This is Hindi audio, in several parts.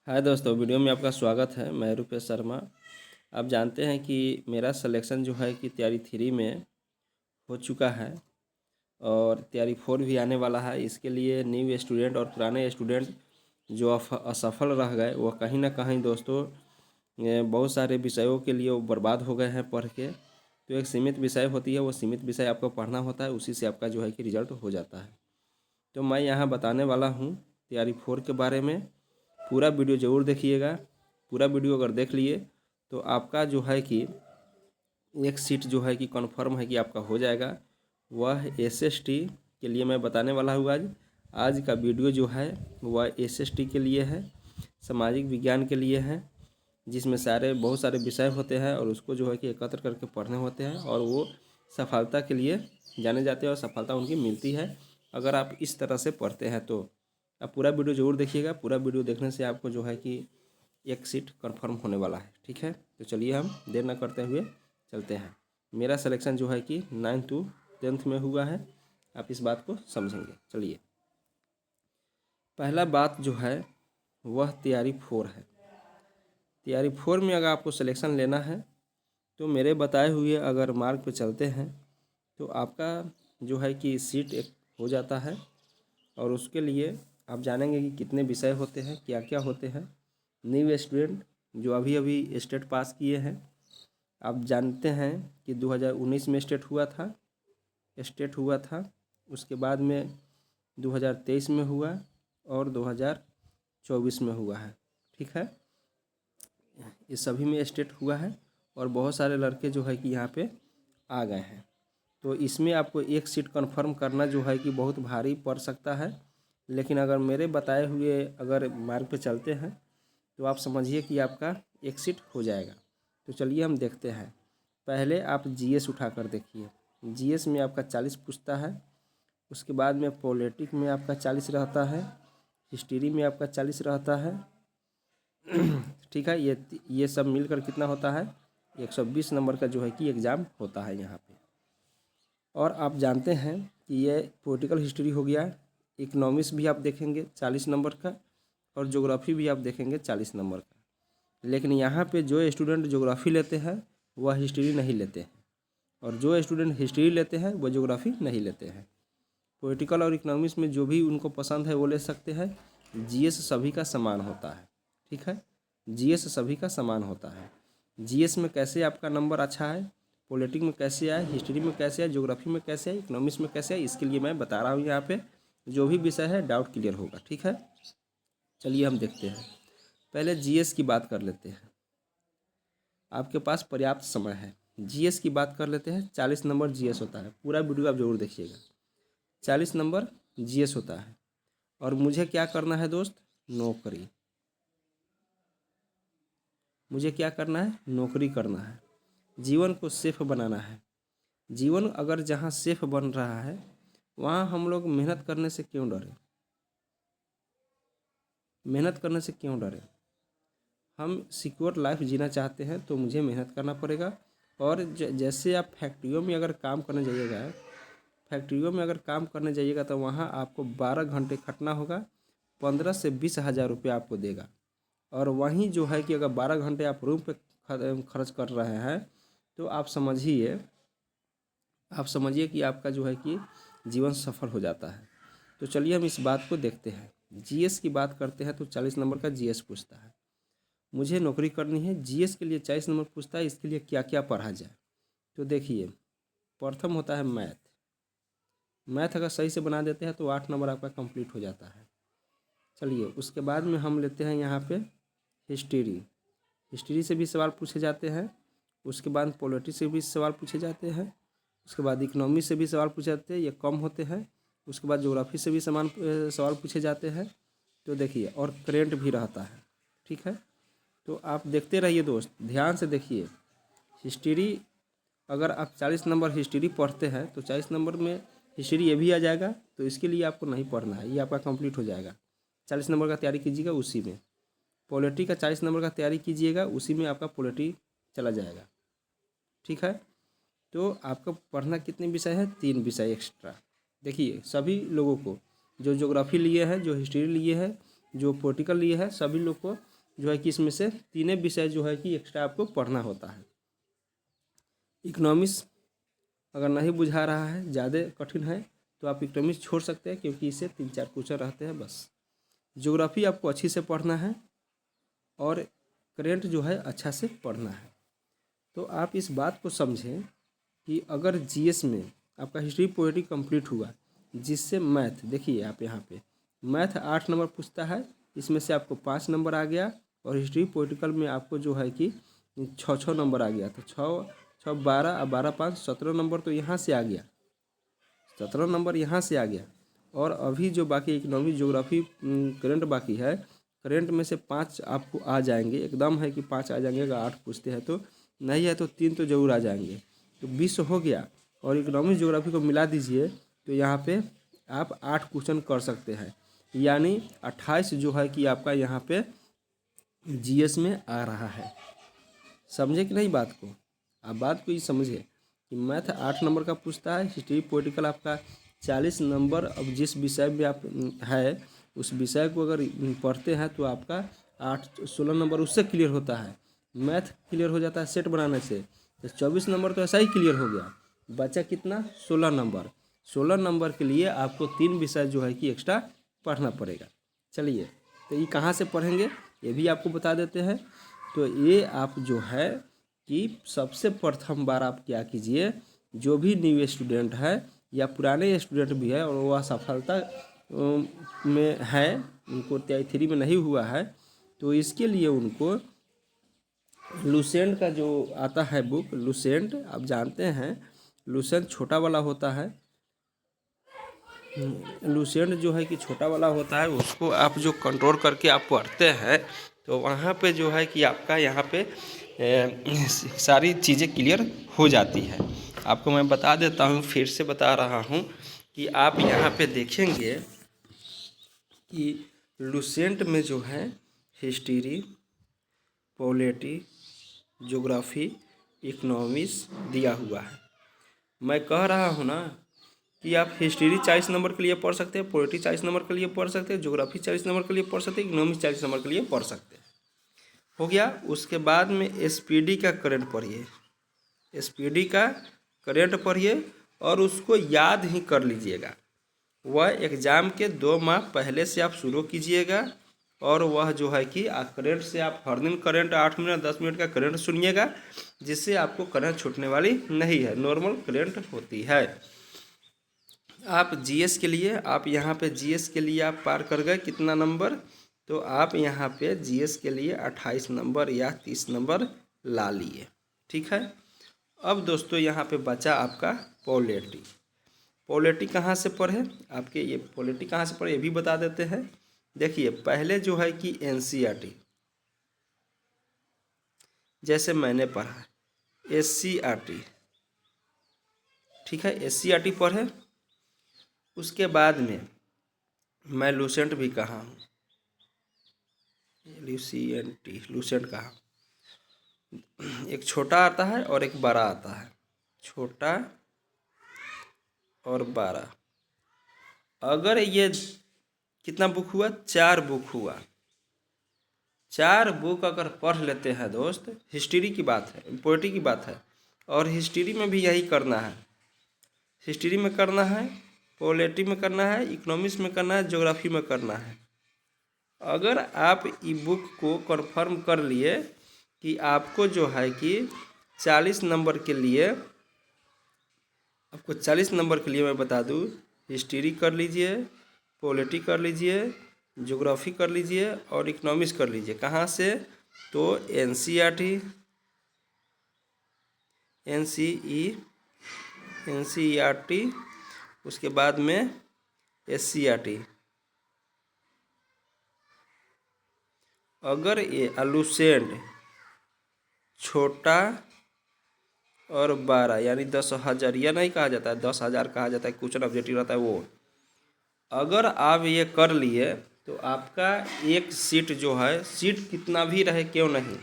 हाय दोस्तों, वीडियो में आपका स्वागत है। मैं रुपेश शर्मा। आप जानते हैं कि मेरा सिलेक्शन जो है कि तैयारी 3 में हो चुका है और तैयारी 4 भी आने वाला है। इसके लिए न्यू स्टूडेंट और पुराने स्टूडेंट जो असफल रह गए वो कहीं ना कहीं दोस्तों बहुत सारे विषयों के लिए वो बर्बाद हो गए हैं पढ़ के। तो एक सीमित विषय होती है, वो सीमित विषय आपको पढ़ना होता है, उसी से आपका जो है कि रिजल्ट हो जाता है। तो मैं यहाँ बताने वाला हूँ तैयारी 4 के बारे में। पूरा वीडियो ज़रूर देखिएगा। पूरा वीडियो अगर देख लिए तो आपका जो है कि एक सीट जो है कि कन्फर्म है कि आपका हो जाएगा। वह एसएसटी के लिए मैं बताने वाला हूँ आज। आज का वीडियो जो है वह एसएसटी के लिए है, सामाजिक विज्ञान के लिए है, जिसमें बहुत सारे विषय होते हैं और उसको जो है कि एकत्र करके पढ़ने होते हैं और वो सफलता के लिए जाने जाते हैं और सफलता उनकी मिलती है अगर आप इस तरह से पढ़ते हैं तो। आप पूरा वीडियो ज़रूर देखिएगा। पूरा वीडियो देखने से आपको जो है कि एक सीट कंफर्म होने वाला है। ठीक है, तो चलिए हम देर न करते हुए चलते हैं। मेरा सिलेक्शन जो है कि 9th to 10th में हुआ है। आप इस बात को समझेंगे। चलिए, पहला बात जो है वह तैयारी 4 है। तैयारी 4 में अगर आपको सिलेक्शन लेना है तो मेरे बताए हुए अगर मार्ग पे चलते हैं तो आपका जो है कि सीट एक हो जाता है। और उसके लिए आप जानेंगे कि कितने विषय होते हैं, क्या क्या होते हैं। न्यू स्टूडेंट जो अभी अभी स्टेट पास किए हैं, आप जानते हैं कि 2019 में स्टेट हुआ था। उसके बाद में 2023 में हुआ और 2024 में हुआ है। ठीक है, ये सभी में स्टेट हुआ है और बहुत सारे लड़के जो है कि यहाँ पे आ गए हैं। तो इसमें आपको एक सीट कंफर्म करना जो है कि बहुत भारी पड़ सकता है, लेकिन अगर मेरे बताए हुए अगर मार्ग पे चलते हैं तो आप समझिए कि आपका एक सीट हो जाएगा। तो चलिए हम देखते हैं। पहले आप जीएस उठा कर देखिए। जीएस में आपका 40 पूछता है। उसके बाद में पॉलिटिक में आपका 40 रहता है। हिस्ट्री में आपका 40 रहता है। ठीक है, ये सब मिलकर कितना होता है, 120 नंबर का जो है कि एग्ज़ाम होता है यहाँ पे। और आप जानते हैं कि ये पॉलिटिकल हिस्ट्री हो गया। इकोनॉमिक्स भी आप देखेंगे 40 नंबर का और ज्योग्राफी भी आप देखेंगे 40 नंबर का। लेकिन यहाँ पे जो स्टूडेंट ज्योग्राफी लेते हैं वह हिस्ट्री नहीं लेते हैं, और जो स्टूडेंट हिस्ट्री लेते हैं वह ज्योग्राफी नहीं लेते हैं। पॉलिटिकल और इकोनॉमिक्स में जो भी उनको पसंद है वो ले सकते हैं। जीएस सभी का समान होता है। ठीक है, जीएस सभी का समान होता है। जीएस में कैसे आपका नंबर अच्छा है, पॉलिटिक्स में कैसे आए, हिस्ट्री में कैसे आए, ज्योग्राफी में कैसे आए, इकोनॉमिक्स में कैसे आए, इसके लिए मैं बता रहा हूँ। यहाँ पे जो भी विषय है डाउट क्लियर होगा। ठीक है, चलिए हम देखते हैं। पहले जीएस की बात कर लेते हैं। आपके पास पर्याप्त समय है। जीएस की बात कर लेते हैं। 40 नंबर जीएस होता है। पूरा वीडियो आप जरूर देखिएगा। 40 नंबर जीएस होता है और मुझे क्या करना है दोस्त, नौकरी। मुझे क्या करना है, नौकरी करना है। जीवन को सेफ बनाना है। जीवन अगर जहाँ सेफ बन रहा है वहाँ हम लोग मेहनत करने से क्यों डरें, मेहनत करने से क्यों डरें। हम सिक्योर लाइफ जीना चाहते हैं तो मुझे मेहनत करना पड़ेगा। और जैसे आप फैक्ट्रियों में अगर काम करने जाइएगा, तो वहाँ आपको 12 घंटे खटना होगा। 15 से 20 हज़ार रुपये आपको देगा। और वहीं जो है कि अगर 12 घंटे आप रूम पे खर्च कर रहे हैं तो आप समझिए कि आपका जो है कि जीवन सफल हो जाता है। तो चलिए हम इस बात को देखते हैं। जीएस की बात करते हैं तो 40 नंबर का जीएस पूछता है। मुझे नौकरी करनी है, जीएस के लिए 40 नंबर पूछता है, इसके लिए क्या क्या पढ़ा जाए। तो देखिए, प्रथम होता है मैथ। मैथ अगर सही से बना देते हैं तो 8 नंबर आपका कंप्लीट हो जाता है। चलिए, उसके बाद में हम लेते हैं यहाँ पे हिस्ट्री। हिस्ट्री से भी सवाल पूछे जाते हैं। उसके बाद पॉलिटी से भी सवाल पूछे जाते हैं। उसके बाद इकोनॉमी से भी सवाल पूछे जाते हैं, ये कम होते हैं। उसके बाद ज्योग्राफी से भी सवाल पूछे जाते हैं। तो देखिए, और करेंट भी रहता है। ठीक है, तो आप देखते रहिए दोस्त, ध्यान से देखिए। हिस्ट्री अगर आप 40 नंबर हिस्ट्री पढ़ते हैं तो 40 नंबर में हिस्ट्री ये भी आ जाएगा, तो इसके लिए आपको नहीं पढ़ना है, ये आपका कंप्लीट हो जाएगा। 40 नंबर का तैयारी कीजिएगा उसी में। पॉलिटी का 40 नंबर का तैयारी कीजिएगा, उसी में आपका पॉलिटी चला जाएगा। ठीक है, तो आपका पढ़ना कितने विषय है, 3 विषय एक्स्ट्रा। देखिए, सभी लोगों को जो ज्योग्राफी लिए हैं, जो हिस्ट्री लिए हैं, जो पॉलिटिकल लिए है सभी लोग को जो है कि इसमें से तीनों विषय जो है कि एक्स्ट्रा आपको पढ़ना होता है। इकोनॉमिक्स अगर नहीं बुझा रहा है, ज़्यादा कठिन है, तो आप इकोनॉमिक्स छोड़ सकते हैं, क्योंकि इससे 3-4 क्वेश्चन रहते हैं बस। ज्योग्राफी आपको अच्छी से पढ़ना है और करेंट जो है अच्छा से पढ़ना है। तो आप इस बात को समझें कि अगर जीएस में आपका हिस्ट्री पॉलिटी कंप्लीट हुआ, जिससे मैथ, देखिए आप यहाँ पे मैथ 8 नंबर पूछता है, इसमें से आपको 5 नंबर आ गया, और हिस्ट्री पॉलिटिकल में आपको जो है कि 6 नंबर आ गया। तो 6 12 और 12 5 17 नंबर तो यहाँ से आ गया, 17 नंबर यहाँ से आ गया। और अभी जो बाकी इकोनॉमिक ज्योग्राफी करंट बाकी है, करंट में से 5 आपको आ जाएंगे, एकदम है कि 5 आ जाएंगे। अगर 8 पूछते हैं तो, नहीं है तो 3 तो जरूर आ जाएंगे, तो 20 हो गया। और इकोनॉमिक ज्योग्राफी को मिला दीजिए तो यहाँ पे आप 8 क्वेश्चन कर सकते हैं, यानी 28 जो है कि आपका यहाँ पे जीएस में आ रहा है। समझे कि नहीं बात को? आप बात को ही समझे कि मैथ 8 नंबर का पूछता है, हिस्ट्री पॉलिटिकल आपका 40 नंबर। अब जिस विषय में आप है उस विषय को अगर पढ़ते हैं तो आपका 16 नंबर उससे क्लियर होता है। मैथ क्लियर हो जाता है सेट बनाने से, तो 24 नंबर तो ऐसा ही क्लियर हो गया। बचा कितना? 16 नंबर। 16 नंबर के लिए आपको 3 विषय जो है कि एक्स्ट्रा पढ़ना पड़ेगा। चलिए, तो ये कहाँ से पढ़ेंगे ये भी आपको बता देते हैं। तो ये आप जो है कि सबसे प्रथम बार आप क्या कीजिए, जो भी न्यू स्टूडेंट है या पुराने स्टूडेंट भी है और वह असफलता में है, उनको TI 3 में नहीं हुआ है, तो इसके लिए उनको लुसेंट का जो आता है बुक, लुसेंट आप जानते हैं, लुसेंट छोटा वाला होता है। लुसेंट जो है कि छोटा वाला होता है, उसको आप जो कंट्रोल करके आप पढ़ते हैं तो वहाँ पे जो है कि आपका यहाँ पे सारी चीज़ें क्लियर हो जाती है। आपको मैं बता देता हूँ, फिर से बता रहा हूँ कि आप यहाँ पे देखेंगे कि लुसेंट में जो है हिस्ट्री, पॉलिटी, ज्योग्राफी, इकोनॉमिक्स दिया हुआ है। मैं कह रहा हूँ ना कि आप हिस्ट्री 40 नंबर के लिए पढ़ सकते हैं, पॉलिटी 40 नंबर के लिए पढ़ सकते हैं, ज्योग्राफी 40 नंबर के लिए पढ़ सकते हैं, इकोनॉमिक्स 40 नंबर के लिए पढ़ सकते हैं। हो गया। उसके बाद में SPD का करंट पढ़िए, SPD का करंट पढ़िए और उसको याद ही कर लीजिएगा। वह एग्ज़ाम के 2 माह पहले से आप शुरू कीजिएगा, और वह जो है कि करंट से आप हर दिन करंट 8 मिनट 10 मिनट का करंट सुनिएगा, जिससे आपको करंट छूटने वाली नहीं है, नॉर्मल करंट होती है। आप जीएस के लिए, आप यहाँ पे जीएस के लिए आप पार कर गए कितना नंबर, तो आप यहाँ पे जीएस के लिए 28 नंबर या 30 नंबर ला लिए। ठीक है। अब दोस्तों यहाँ पे बचा आपका पॉलिटी। पॉलिटी कहाँ से पढ़े, आपके ये पॉलिटी कहाँ से पढ़े ये भी बता देते हैं। देखिए, पहले जो है कि NCERT, जैसे मैंने पढ़ा SCERT, ठीक है, SCERT पढ़े। उसके बाद में मैं लुसेंट भी कहा हूँ, लुसेंट कहा। एक छोटा आता है और एक बड़ा आता है, छोटा और बड़ा। अगर ये कितना बुक हुआ, 4 बुक हुआ। 4 बुक अगर पढ़ लेते हैं दोस्त, हिस्ट्री की बात है, पॉलिटी की बात है, और हिस्ट्री में भी यही करना है, हिस्ट्री में करना है, पॉलिटी में करना है, इकोनॉमिक्स में करना है, ज्योग्राफी में करना है। अगर आप ई बुक को कन्फर्म कर लिए कि आपको जो है कि 40 नंबर के लिए, आपको 40 नंबर के लिए मैं बता दूँ, हिस्ट्री कर लीजिए, पॉलिटी कर लीजिए, ज्योग्राफी कर लीजिए और इकोनॉमिक्स कर लीजिए। कहाँ से? तो NCERT, उसके बाद में SCERT। अगर ये लुसेंट छोटा और 12 यानी 10,000, यह नहीं कहा जाता है, 10,000 कहा जाता है, क्वेश्चन ऑब्जेक्टिव रहता है वो। अगर आप ये कर लिए तो आपका एक सीट जो है, सीट कितना भी रहे क्यों नहीं,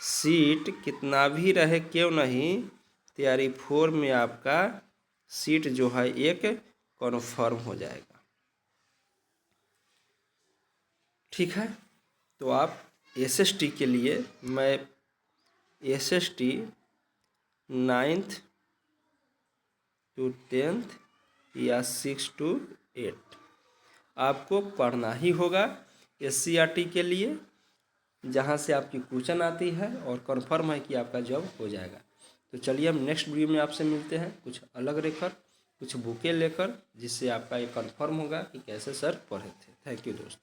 सीट कितना भी रहे क्यों नहीं, तैयारी 4 में आपका सीट जो है एक कन्फर्म हो जाएगा। ठीक है। तो आप SST के लिए मैं SST 9th to 10th या 6 to 8 आपको पढ़ना ही होगा SCRT के लिए, जहाँ से आपकी क्वेश्चन आती है और कंफर्म है कि आपका जॉब हो जाएगा। तो चलिए हम नेक्स्ट वीडियो में आपसे मिलते हैं कुछ अलग लेकर, कुछ बुकें लेकर, जिससे आपका ये कंफर्म होगा कि कैसे सर पढ़े थे। थैंक यू दोस्त।